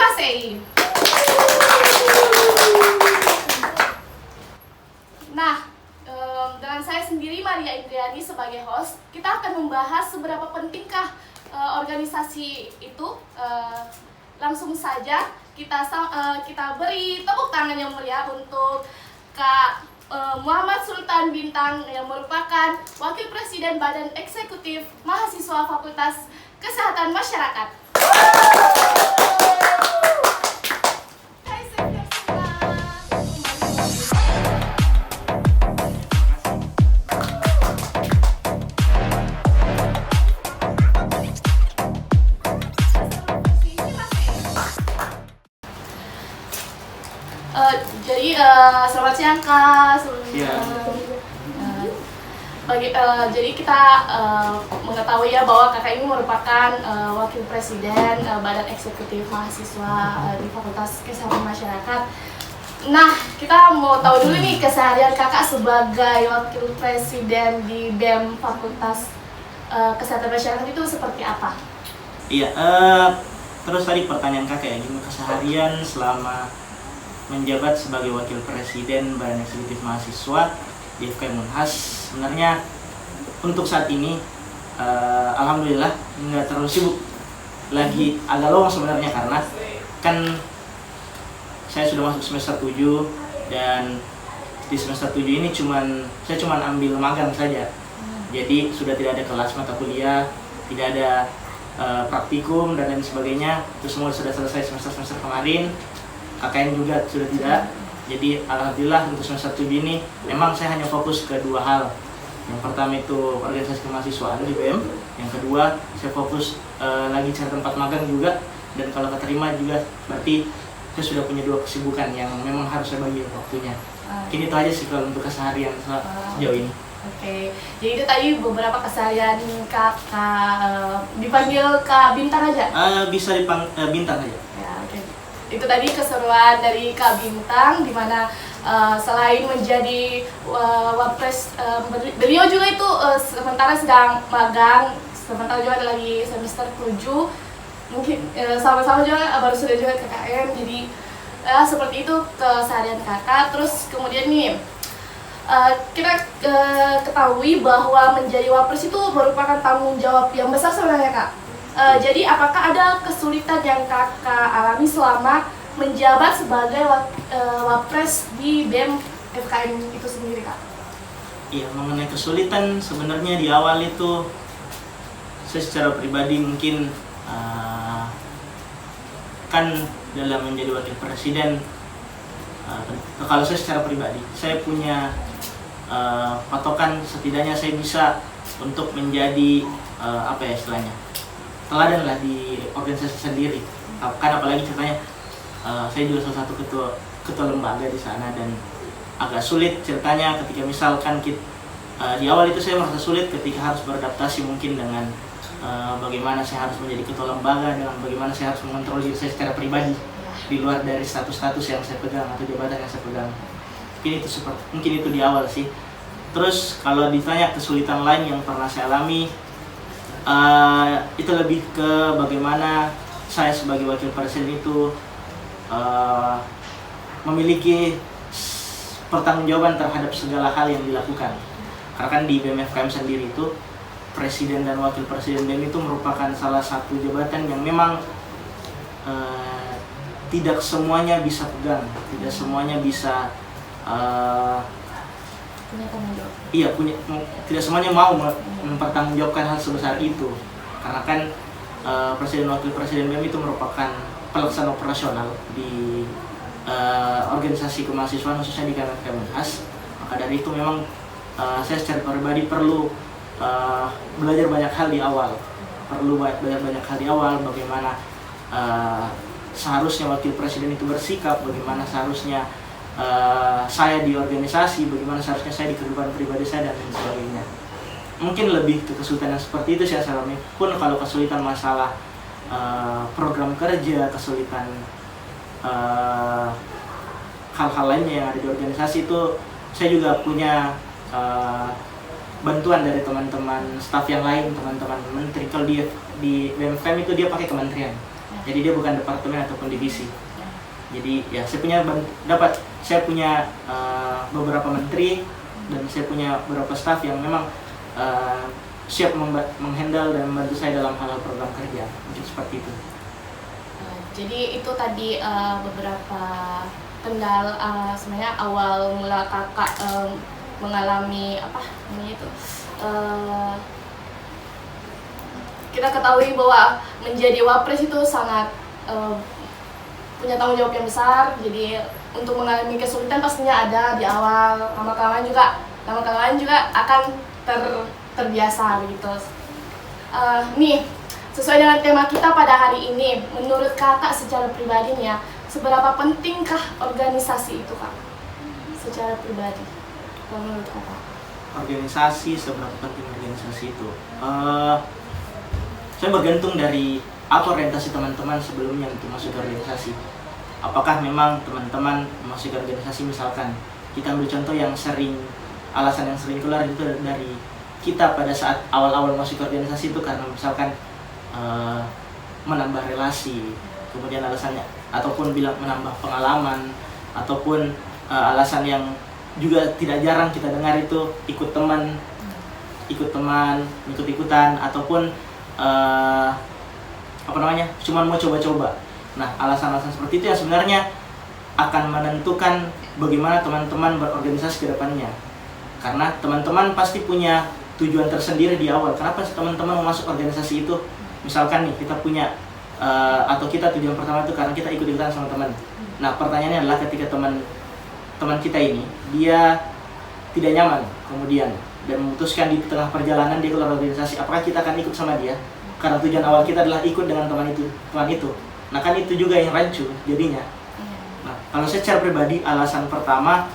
Shimasei. Nah, dengan saya sendiri Maria Indriani sebagai host, kita akan membahas seberapa pentingkah organisasi itu. Langsung saja kita beri tepuk tangan yang mulia untuk Kak Muhammad Sultan Bintang yang merupakan Wakil Presiden Badan Eksekutif Mahasiswa Fakultas Kesehatan Masyarakat. Selamat siang Kak. Jadi kita mengetahui ya bahwa kakak ini merupakan Wakil Presiden Badan Eksekutif Mahasiswa di Fakultas Kesehatan Masyarakat. Nah, kita mau tahu dulu nih keseharian kakak sebagai Wakil Presiden di BEM Fakultas Kesehatan Masyarakat itu seperti apa? Iya, terus tadi pertanyaan kakak ya, gimana keseharian selama menjabat sebagai Wakil Presiden Badan Eksekutif Mahasiswa di FKM Unhas. Sebenarnya untuk saat ini alhamdulillah nggak terlalu sibuk, lagi agak lowong sebenarnya karena kan saya sudah masuk semester 7 dan di semester 7 ini saya cuman ambil magang saja. Jadi sudah tidak ada kelas mata kuliah, tidak ada praktikum dan lain sebagainya. Itu semua sudah selesai semester kemarin. KKN juga sudah tidak. Jadi alhamdulillah untuk semester 7 ini memang saya hanya fokus ke dua hal. Yang pertama itu organisasi kemahasiswaan di BEM. Yang kedua saya fokus lagi cari tempat magang juga. Dan kalau keterima juga berarti saya sudah punya dua kesibukan yang memang harus saya bagi waktunya. Mungkin itu aja sih kalau untuk keseharian sejauh ini. Oke, jadi itu tadi beberapa keseharian kakak. Dipanggil Kak Bintang aja? Bisa dipanggil Bintang aja. Ya, oke. Itu tadi keseruan dari Kak Bintang, di mana selain menjadi wapres, beliau juga itu sementara sedang magang, sementara juga ada lagi semester 7, mungkin sama-sama juga baru sudah juga KKN. Jadi seperti itu keseharian kakak. Terus kemudian nih kita ketahui bahwa menjadi wapres itu merupakan tanggung jawab yang besar sebenarnya Kak. Jadi apakah ada kesulitan yang kakak alami selama menjabat sebagai wapres di BEM FKM itu sendiri Kak? Iya, mengenai kesulitan sebenarnya di awal itu saya secara pribadi mungkin kan dalam menjadi wakil presiden, kalau saya secara pribadi saya punya patokan setidaknya saya bisa untuk menjadi apa ya istilahnya, teladan lah di organisasi sendiri. Kan apalagi ceritanya saya juga salah satu ketua lembaga di sana dan agak sulit ceritanya ketika misalkan di awal itu saya merasa sulit ketika harus beradaptasi mungkin dengan bagaimana saya harus menjadi ketua lembaga, dengan bagaimana saya harus mengontrol diri saya secara pribadi di luar dari status-status yang saya pegang atau jabatan yang saya pegang. Mungkin itu di awal sih. Terus kalau ditanya kesulitan lain yang pernah saya alami, itu lebih ke bagaimana saya sebagai wakil presiden itu memiliki pertanggungjawaban terhadap segala hal yang dilakukan. Karena kan di BEM FKM sendiri itu presiden dan wakil presiden BEM itu merupakan salah satu jabatan yang memang tidak semuanya bisa pegang, tidak semuanya bisa tidak semuanya mau mempertanggungjawabkan hal sebesar itu. Karena kan presiden wakil presiden BEM itu merupakan pelaksana operasional di organisasi kemahasiswaan khususnya di FKM Unhas. Maka dari itu memang saya secara pribadi perlu belajar banyak hal di awal. Bagaimana seharusnya wakil presiden itu bersikap, bagaimana seharusnya saya di organisasi, bagaimana seharusnya saya di kehidupan pribadi saya dan lain sebagainya. Mungkin lebih ke kesulitan yang seperti itu saya alami. Pun kalau kesulitan masalah program kerja, kesulitan hal-hal lainnya yang ada di organisasi itu, saya juga punya bantuan dari teman-teman staf yang lain, teman-teman menteri. Kalau di BMFM itu dia pakai kementerian. Jadi dia bukan departemen ataupun divisi. Jadi ya saya punya beberapa menteri dan saya punya beberapa staf yang memang siap menghandle dan membantu saya dalam hal program kerja. Mungkin seperti itu. Jadi itu tadi beberapa sebenarnya awal mula kakak mengalami apa namanya itu, kita ketahui bahwa menjadi wapres itu sangat punya tanggung jawab yang besar. Jadi untuk mengalami kesulitan pastinya ada di awal, lama-kelamaan juga akan terbiasa begitu. Nih, sesuai dengan tema kita pada hari ini, menurut kakak secara pribadinya, seberapa pentingkah organisasi itu, kak? Secara pribadi, menurut kakak? Organisasi, seberapa penting organisasi itu? Saya bergantung dari apa orientasi teman-teman sebelumnya untuk masuk ke organisasi. Apakah memang teman-teman masuk ke organisasi, misalkan kita ambil contoh yang alasan yang sering keluar itu dari kita pada saat awal-awal masuk ke organisasi itu karena misalkan menambah relasi, kemudian alasannya ataupun bilang menambah pengalaman, ataupun alasan yang juga tidak jarang kita dengar itu ikut-ikutan, ataupun cuman mau coba-coba. Nah, alasan-alasan seperti itu yang sebenarnya akan menentukan bagaimana teman-teman berorganisasi ke depannya. Karena teman-teman pasti punya tujuan tersendiri di awal. Kenapa teman-teman mau masuk organisasi itu? Misalkan nih, kita punya atau kita tujuan pertama itu karena kita ikut-ikutan sama teman. Nah, pertanyaannya adalah ketika teman kita ini dia tidak nyaman kemudian dan memutuskan di tengah perjalanan dia keluar organisasi, apakah kita akan ikut sama dia? Karena tujuan awal kita adalah ikut dengan teman itu. Nah, kan itu juga yang rancu jadinya. Nah, kalau saya secara pribadi, alasan pertama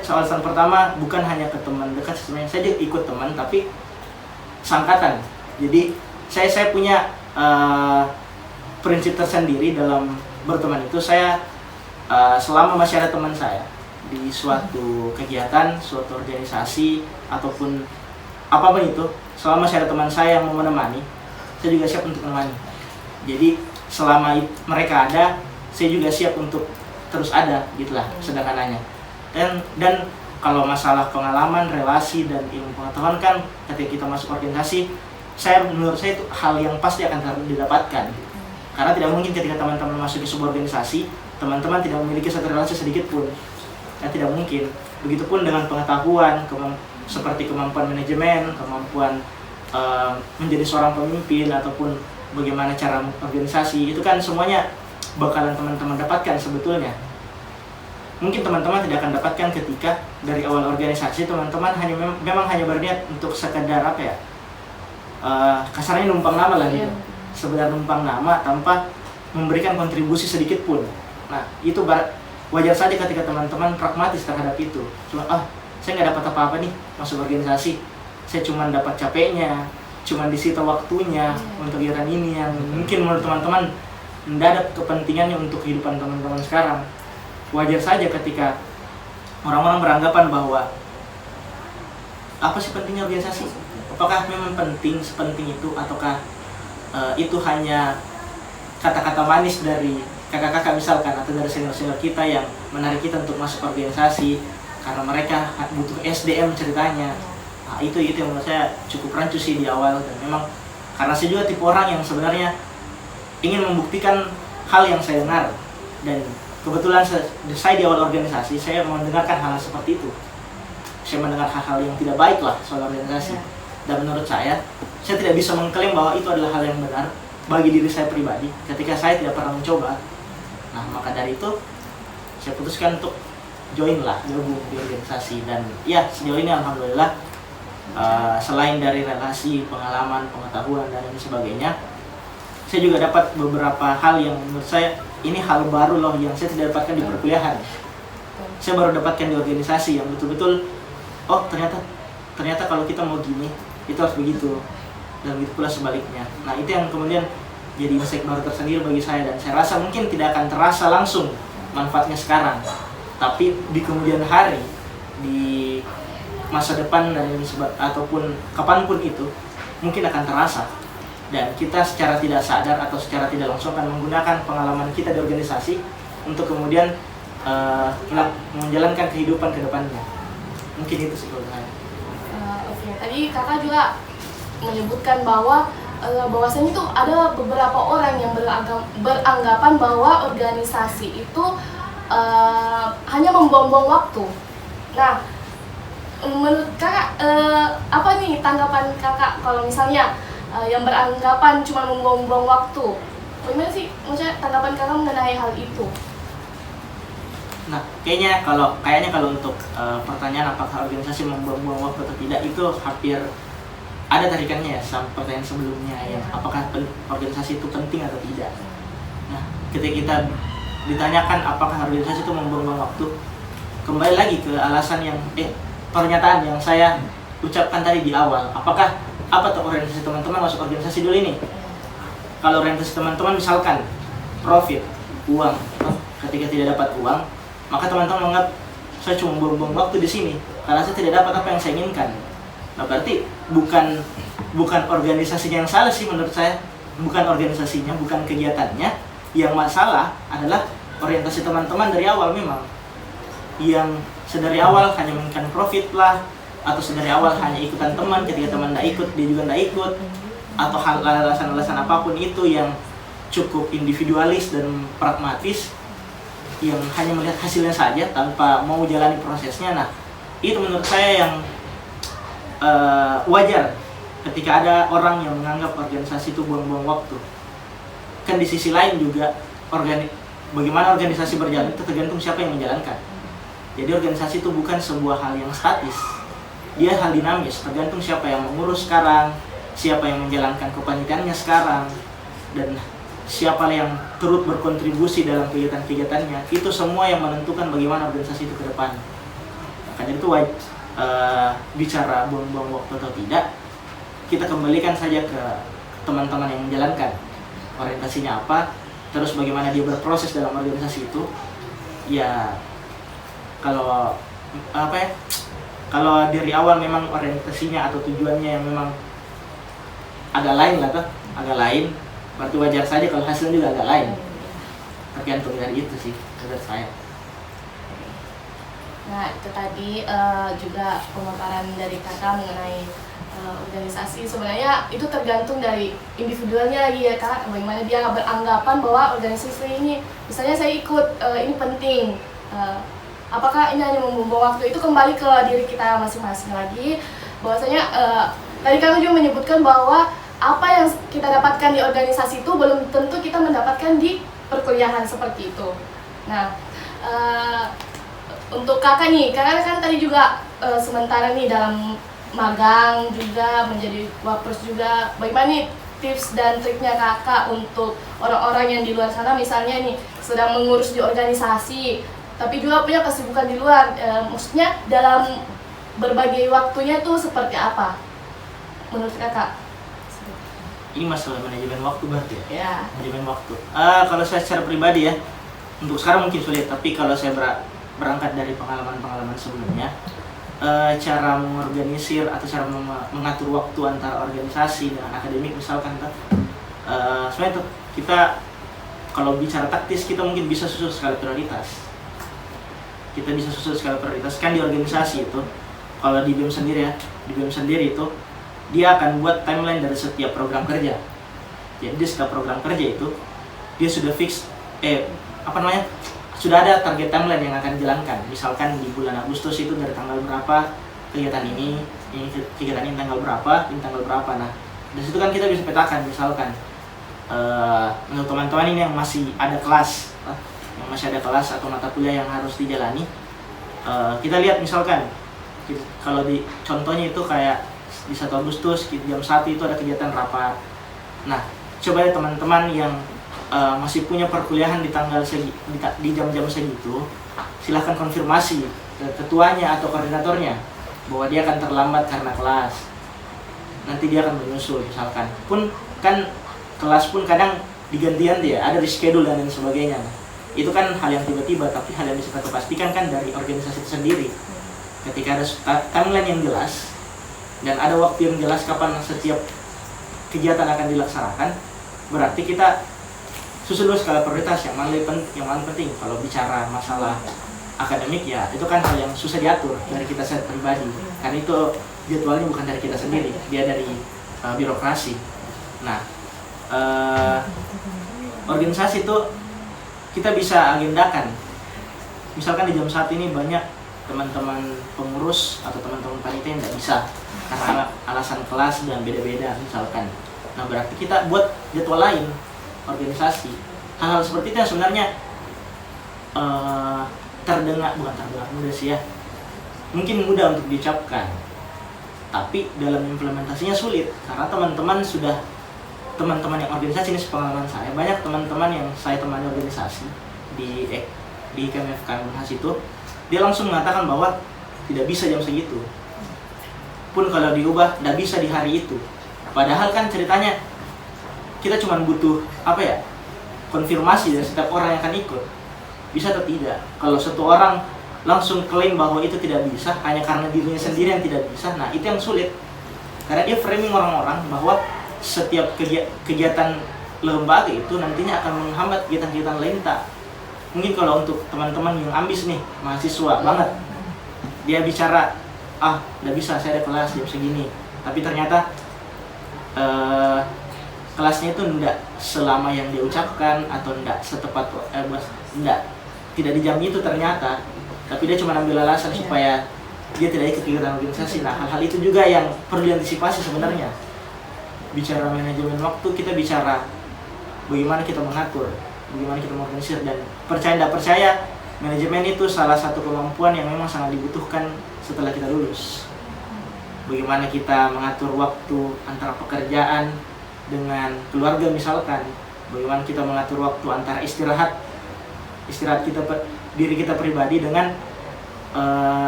alasan pertama bukan hanya ke teman dekat, sebenarnya saya juga ikut teman tapi sangkatan. Jadi saya punya prinsip tersendiri dalam berteman itu. Saya selama masih ada teman saya di suatu kegiatan, suatu organisasi ataupun apapun itu, selama masih ada teman saya yang mau menemani, saya juga siap untuk menemani. Jadi selama mereka ada, saya juga siap untuk terus ada, gitulah sederhananya. Dan kalau masalah pengalaman, relasi, dan ilmu pengetahuan kan ketika kita masuk organisasi, menurut saya itu hal yang pasti akan didapatkan. Karena tidak mungkin ketika teman-teman masuk di sebuah organisasi, teman-teman tidak memiliki satu relasi sedikit pun. Tidak mungkin. Begitupun dengan pengetahuan, seperti kemampuan manajemen, kemampuan menjadi seorang pemimpin, ataupun bagaimana cara organisasi, itu kan semuanya bakalan teman-teman dapatkan sebetulnya. Mungkin teman-teman tidak akan dapatkan ketika dari awal organisasi teman-teman memang hanya berniat untuk sekedar kasarnya numpang nama lah gitu. Sebenarnya numpang nama tanpa memberikan kontribusi sedikit pun. Nah, itu wajar saja ketika teman-teman pragmatis terhadap itu. Cuma saya nggak dapat apa-apa nih masuk organisasi. Saya cuma dapat capeknya, cuma disita waktunya untuk kegiatan ini yang mungkin menurut teman-teman tidak ada kepentingannya untuk kehidupan teman-teman sekarang. Wajar saja ketika orang-orang beranggapan bahwa apa sih pentingnya organisasi? Apakah memang penting sepenting itu, ataukah itu hanya kata-kata manis dari kakak-kakak misalkan, atau dari senior-senior kita yang menarik kita untuk masuk organisasi karena mereka butuh SDM ceritanya. Nah, itu yang menurut saya cukup rancu sih di awal. Dan memang karena saya juga tipe orang yang sebenarnya ingin membuktikan hal yang saya dengar, dan kebetulan saya di awal organisasi saya mendengarkan hal seperti itu. Saya mendengar hal-hal yang tidak baik lah soal organisasi. Dan menurut saya tidak bisa mengklaim bahwa itu adalah hal yang benar bagi diri saya pribadi ketika saya tidak pernah mencoba. Nah, maka dari itu saya putuskan untuk gabung di organisasi. Dan ya, sejauh ini alhamdulillah selain dari relasi, pengalaman, pengetahuan, dan lain sebagainya, saya juga dapat beberapa hal yang menurut saya ini hal baru loh yang saya tidak dapatkan di perkuliahan. Saya baru dapatkan di organisasi yang betul-betul ternyata kalau kita mau gini itu harus begitu, dan begitu pula sebaliknya. Nah, itu yang kemudian jadi insight baru tersendiri bagi saya, dan saya rasa mungkin tidak akan terasa langsung manfaatnya sekarang, tapi di kemudian hari, di masa depan, dan ataupun kapanpun itu mungkin akan terasa dan kita secara tidak sadar atau secara tidak langsung akan menggunakan pengalaman kita di organisasi untuk kemudian menjalankan kehidupan ke depannya. Mungkin itu sih kalau saya. Oke, tadi kakak juga menyebutkan bahwa bahwasanya itu ada beberapa orang yang beranggapan bahwa organisasi itu hanya membuang-buang waktu. Nah, menurut kakak apa nih tanggapan kakak kalau misalnya yang beranggapan cuma membuang-buang waktu? Bagaimana sih maksudnya tanggapan kakak mengenai hal itu? Nah, kayaknya kalau untuk pertanyaan apakah organisasi membuang-buang waktu atau tidak, itu hampir ada tarikannya ya sama pertanyaan sebelumnya yang apakah organisasi itu penting atau tidak. Nah, ketika kita ditanyakan apakah organisasi itu membuang-buang waktu, kembali lagi ke alasan yang pernyataan yang saya ucapkan tadi di awal. Apa tuh organisasi teman-teman masuk organisasi dulu ini? Kalau orientasi teman-teman misalkan profit, uang, ketika tidak dapat uang, maka teman-teman menganggap saya cuma buang-buang waktu di sini karena saya tidak dapat apa yang saya inginkan. Nah, berarti bukan organisasinya yang salah sih menurut saya, bukan organisasinya, bukan kegiatannya. Yang masalah adalah orientasi teman-teman dari awal memang. Yang sedari awal hanya menginginkan profit lah, atau sedari awal hanya ikutan teman, ketika teman tidak ikut dia juga tidak ikut, atau alasan-alasan apapun itu yang cukup individualis dan pragmatis, yang hanya melihat hasilnya saja tanpa mau jalani prosesnya. Nah, itu menurut saya yang wajar ketika ada orang yang menganggap organisasi itu buang-buang waktu. Kan di sisi lain juga bagaimana organisasi berjalan itu tergantung siapa yang menjalankan. Jadi organisasi itu bukan sebuah hal yang statis, dia hal dinamis, tergantung siapa yang mengurus sekarang, siapa yang menjalankan kepanitiaannya sekarang, dan siapa yang turut berkontribusi dalam kegiatan-kegiatannya. Itu semua yang menentukan bagaimana organisasi itu ke depan. Makanya itu bicara buang-buang waktu atau tidak, kita kembalikan saja ke teman-teman yang menjalankan orientasinya apa, terus bagaimana dia berproses dalam organisasi itu. Ya kalau dari awal memang orientasinya atau tujuannya yang memang agak lain lah tuh, agak lain, berarti wajar saja kalau hasilnya juga agak lain. Tergantung dari itu sih menurut saya. Nah, itu tadi juga pemaparan dari kakak mengenai organisasi. Sebenarnya itu tergantung dari individualnya lagi ya kak, bagaimana dia beranggapan bahwa organisasi ini, misalnya saya ikut, ini penting, apakah ini hanya membuang waktu, itu kembali ke diri kita masing-masing lagi. Bahwasanya tadi kakak juga menyebutkan bahwa apa yang kita dapatkan di organisasi itu belum tentu kita mendapatkan di perkuliahan seperti itu. Nah, untuk kakak nih, kakak kan tadi juga sementara nih dalam magang juga, menjadi wapres juga. Bagaimana nih tips dan triknya kakak untuk orang-orang yang di luar sana, misalnya nih sedang mengurus di organisasi, tapi juga punya kesibukan di luar, maksudnya dalam berbagai waktunya tuh seperti apa menurut kakak? Ini masalah manajemen waktu berarti ya? Ya. Manajemen waktu. Kalau saya secara pribadi ya, untuk sekarang mungkin sulit, tapi kalau saya berangkat dari pengalaman-pengalaman sebelumnya, cara mengorganisir atau cara mengatur waktu antara organisasi dengan akademik misalkan, sebenarnya kita kalau bicara taktis kita mungkin bisa susun skala prioritas. Kita bisa susun skala prioritas kan di organisasi itu. Kalau di BEM sendiri ya, di BEM sendiri itu dia akan buat timeline dari setiap program kerja. Jadi setiap program kerja itu dia sudah fix sudah ada target timeline yang akan dijalankan. Misalkan di bulan Agustus itu dari tanggal berapa kegiatan ini kegiatan ini tanggal berapa, ini tanggal berapa. Nah, dari situ kan kita bisa petakan, misalkan untuk teman-teman ini yang masih ada kelas, atau mata kuliah yang harus dijalani, kita lihat misalkan kalau di contohnya itu kayak di 1 Agustus jam 1 itu ada kegiatan rapat. Nah, coba ya teman-teman yang masih punya perkuliahan di tanggal di jam-jam segitu, silahkan konfirmasi ke ketuanya atau koordinatornya bahwa dia akan terlambat karena kelas. Nanti dia akan menyusul misalkan. Pun kan kelas pun kadang diganti-ganti ya, ada reschedule dan lain sebagainya. Nah, itu kan hal yang tiba-tiba, tapi hal yang bisa kita pastikan kan dari organisasi itu sendiri. Ketika ada timeline yang jelas dan ada waktu yang jelas kapan setiap kegiatan akan dilaksanakan, berarti kita susun dulu skala prioritas yang mana yang penting. Kalau bicara masalah akademik ya itu kan hal yang susah diatur dari kita sendiri pribadi, karena itu jadwalnya bukan dari kita sendiri, dia dari birokrasi. Nah, organisasi itu kita bisa agendakan. Misalkan di jam saat ini banyak teman-teman pengurus atau teman-teman panitia yang tidak bisa karena alasan kelas dan beda-beda misalkan. Nah, berarti kita buat jadwal lain organisasi. Hal-hal seperti itu yang sebenarnya bukan terdengar mudah sih ya, mungkin mudah untuk diucapkan, tapi dalam implementasinya sulit karena teman-teman yang organisasi, ini sepengalaman saya, banyak teman-teman yang saya temani organisasi di KMFK Unhas itu, dia langsung mengatakan bahwa tidak bisa jam segitu, pun kalau diubah tidak bisa di hari itu. Padahal kan ceritanya kita cuma butuh konfirmasi dari setiap orang yang akan ikut, bisa atau tidak. Kalau satu orang langsung klaim bahwa itu tidak bisa hanya karena dirinya sendiri yang tidak bisa, nah itu yang sulit, karena dia framing orang-orang bahwa setiap kegiatan lembaga itu nantinya akan menghambat kegiatan-kegiatan lain. Tak mungkin kalau untuk teman-teman yang ambis nih, mahasiswa banget, dia bicara tidak bisa, saya ada kelas jam segini, tapi ternyata kelasnya itu tidak selama yang dia ucapkan atau tidak setepat tidak di jam itu ternyata, tapi dia cuma ambil alasan supaya dia tidak ikut kegiatan organisasi. Nah, hal-hal itu juga yang perlu diantisipasi sebenarnya. Bicara manajemen waktu, kita bicara bagaimana kita mengatur, bagaimana kita mengorganisir, dan percaya tidak percaya manajemen itu salah satu kemampuan yang memang sangat dibutuhkan setelah kita lulus. Bagaimana kita mengatur waktu antara pekerjaan dengan keluarga misalkan, bagaimana kita mengatur waktu antara istirahat kita, diri kita pribadi dengan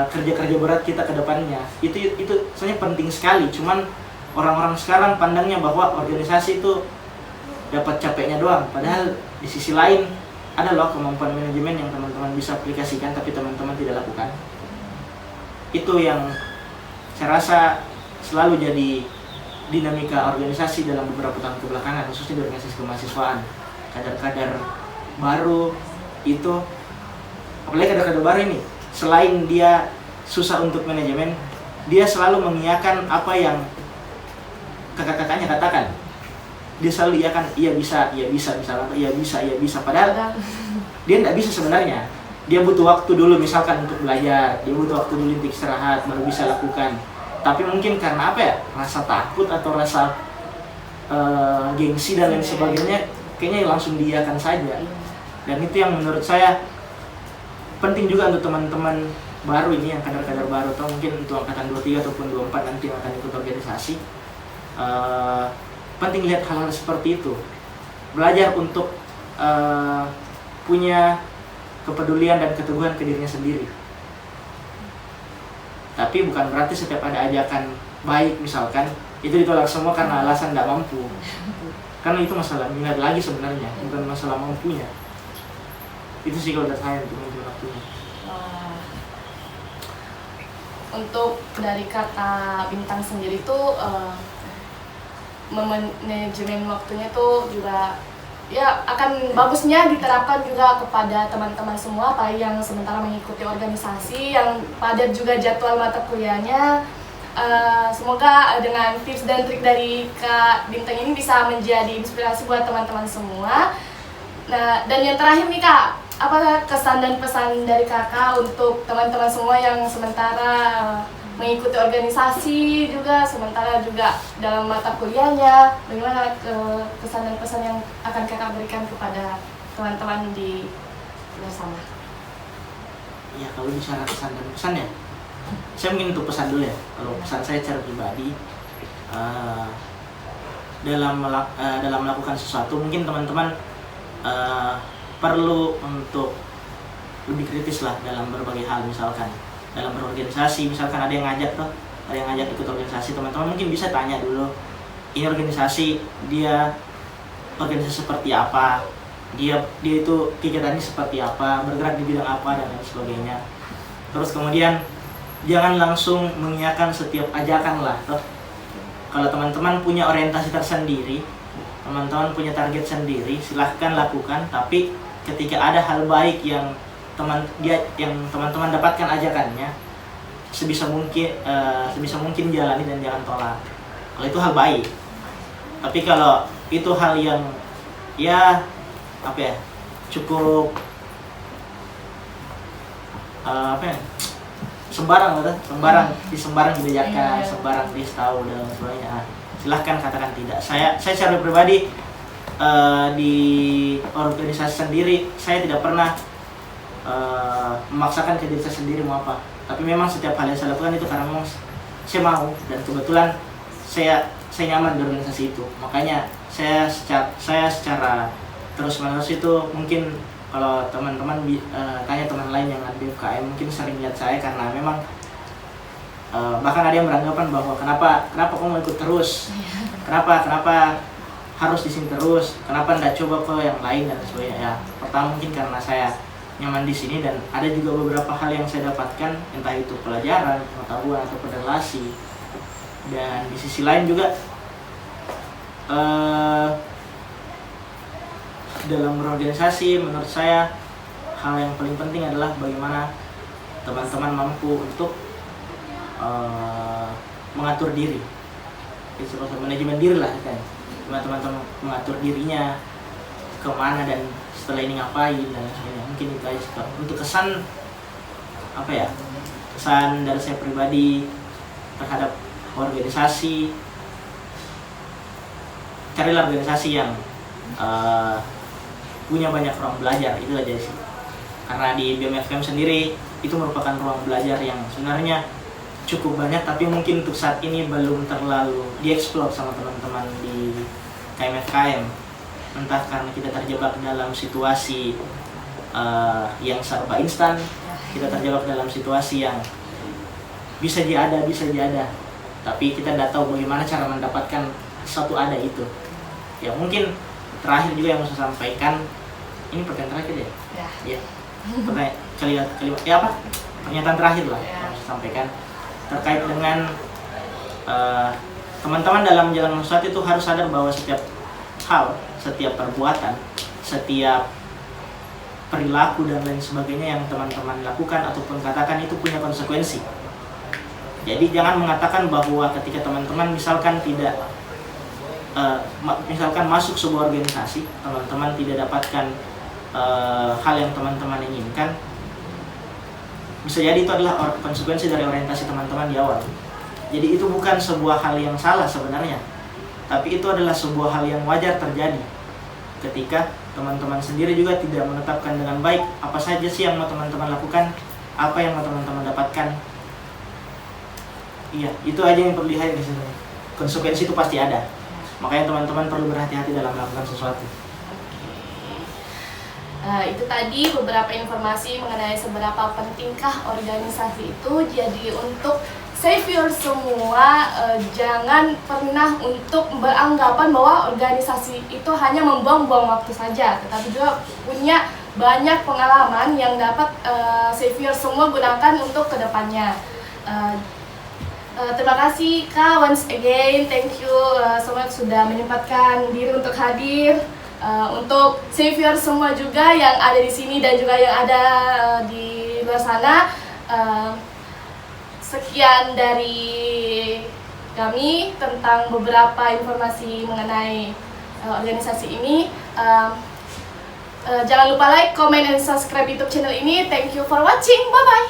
kerja-kerja berat kita ke depannya. Itu sebenarnya penting sekali. Cuman orang-orang sekarang pandangnya bahwa organisasi itu dapat capeknya doang, padahal di sisi lain ada loh kemampuan manajemen yang teman-teman bisa aplikasikan tapi teman-teman tidak lakukan. Itu yang saya rasa selalu jadi dinamika organisasi dalam beberapa tahun kebelakangan, khususnya di organisasi kemahasiswaan. Kadar-kadar baru itu, apalagi kadar-kadar baru ini, selain dia susah untuk manajemen, dia selalu mengiyakan apa yang kakak-kakaknya katakan. Dia selalu iakan, iya bisa, misalkan, iya bisa, padahal dia tidak bisa sebenarnya. Dia butuh waktu dulu misalkan untuk belajar, dia butuh waktu dulu untuk istirahat, baru bisa lakukan. Tapi mungkin karena rasa takut atau rasa gengsi dan lain sebagainya, kayaknya langsung diiyakan saja. Dan itu yang menurut saya penting juga untuk teman-teman baru ini, yang kadar-kadar baru, atau mungkin untuk angkatan 23 ataupun 24 nanti yang akan ikut organisasi. Penting lihat hal-hal seperti itu, belajar untuk punya kepedulian dan keteguhan ke dirinya sendiri. Tapi bukan berarti setiap ada ajakan baik misalkan itu ditolak semua karena alasan tidak mampu, karena itu masalah minat lagi sebenarnya, bukan masalah mampunya. Itu sih kalau dari saya untuk manajemen waktunya. Untuk dari kata Bintang sendiri tuh manajemen waktunya tuh juga ya akan bagusnya diterapkan juga kepada teman-teman semua, apalagi yang sementara mengikuti organisasi yang padat juga jadwal mata kuliahnya. Semoga dengan tips dan trik dari Kak Bintang ini bisa menjadi inspirasi buat teman-teman semua. Nah, dan yang terakhir nih Kak, apa kesan dan pesan dari Kakak untuk teman-teman semua yang sementara mengikuti organisasi juga, sementara juga dalam mata kuliahnya, bagaimana kesan dan pesan yang akan Kakak berikan kepada teman-teman di bersama? Ya, kalau bicara kesan dan pesan ya, saya mungkin untuk pesan dulu ya. Kalau pesan saya secara pribadi, dalam melakukan sesuatu mungkin teman-teman perlu untuk lebih kritis lah dalam berbagai hal. Misalkan dalam berorganisasi, misalkan ada yang ngajak ikut organisasi, teman-teman mungkin bisa tanya dulu, ini organisasi dia organisasi seperti apa, dia itu kegiatannya seperti apa, bergerak di bidang apa dan lain sebagainya. Terus kemudian jangan langsung mengiyakan setiap ajakan lah toh. kalau teman-teman punya orientasi tersendiri, teman-teman punya target sendiri, silahkan lakukan. Tapi ketika ada hal baik yang teman-teman dapatkan ajakannya, sebisa mungkin jalani dan jangan tolak. Kalau itu hal baik. Tapi kalau itu hal yang cukup sembarang diajarkan, sembarang tahu dan sebagainya, silahkan katakan tidak. Saya secara pribadi di organisasi sendiri saya tidak pernah memaksakan ke diri saya sendiri mau apa. Tapi memang setiap hal yang saya lakukan itu karena memang saya mau, dan kebetulan saya nyaman di organisasi itu. Makanya saya secara terus-menerus itu, mungkin kalau teman-teman tanya teman lain yang ada di FKM mungkin sering lihat saya, karena memang bahkan ada yang beranggapan bahwa kenapa kamu ikut terus, kenapa harus di sini terus, kenapa nggak coba ke yang lain dan sebagainya. Ya, pertama mungkin karena saya nyaman di sini, dan ada juga beberapa hal yang saya dapatkan, entah itu pelajaran, pengetahuan atau relasi. Dan di sisi lain juga dalam berorganisasi, menurut saya hal yang paling penting adalah bagaimana teman-teman mampu untuk mengatur diri. Itu manajemen diri lah kan. Teman-teman mengatur dirinya kemana dan setelah ini ngapain dan sebagainya. Mungkin itu aja untuk kesan kesan dari saya pribadi terhadap organisasi. Carilah organisasi yang punya banyak ruang belajar, itu aja sih. Karena di BMFKM sendiri itu merupakan ruang belajar yang sebenarnya cukup banyak, tapi mungkin untuk saat ini belum terlalu dieksplor sama teman-teman di KMFKM. Entah karena kita terjebak dalam situasi yang serba instan, kita terjebak dalam situasi yang bisa aja ada, tapi kita tidak tahu bagaimana cara mendapatkan satu ada itu. Ya mungkin terakhir juga yang mau saya sampaikan, ini pertanyaan terakhir ya? Ya. Pernyataan terakhir lah yang saya sampaikan terkait dengan teman-teman dalam jalan sesuatu itu harus sadar bahwa setiap hal, setiap perbuatan, setiap perilaku dan lain sebagainya yang teman-teman lakukan ataupun katakan itu punya konsekuensi. Jadi jangan mengatakan bahwa ketika teman-teman misalkan masuk sebuah organisasi, teman-teman tidak dapatkan hal yang teman-teman inginkan. Bisa jadi itu adalah konsekuensi dari orientasi teman-teman di awal. Jadi itu bukan sebuah hal yang salah sebenarnya, tapi itu adalah sebuah hal yang wajar terjadi ketika teman-teman sendiri juga tidak menetapkan dengan baik apa saja sih yang mau teman-teman lakukan, apa yang mau teman-teman dapatkan. Iya, itu aja yang perlu dilihat di sini. Konsekuensi itu pasti ada. Makanya teman-teman perlu berhati-hati dalam melakukan sesuatu. Itu tadi beberapa informasi mengenai seberapa pentingkah organisasi itu. Jadi untuk Savior semua, jangan pernah untuk beranggapan bahwa organisasi itu hanya membuang-buang waktu saja, tetapi juga punya banyak pengalaman yang dapat Savior semua gunakan untuk kedepannya. Terima kasih Kak, once again, thank you semua sudah menyempatkan diri untuk hadir. Untuk Savior semua juga yang ada di sini dan juga yang ada di luar sana, sekian dari kami tentang beberapa informasi mengenai organisasi ini. Jangan lupa like, comment, and subscribe YouTube channel ini. Thank you for watching. Bye bye.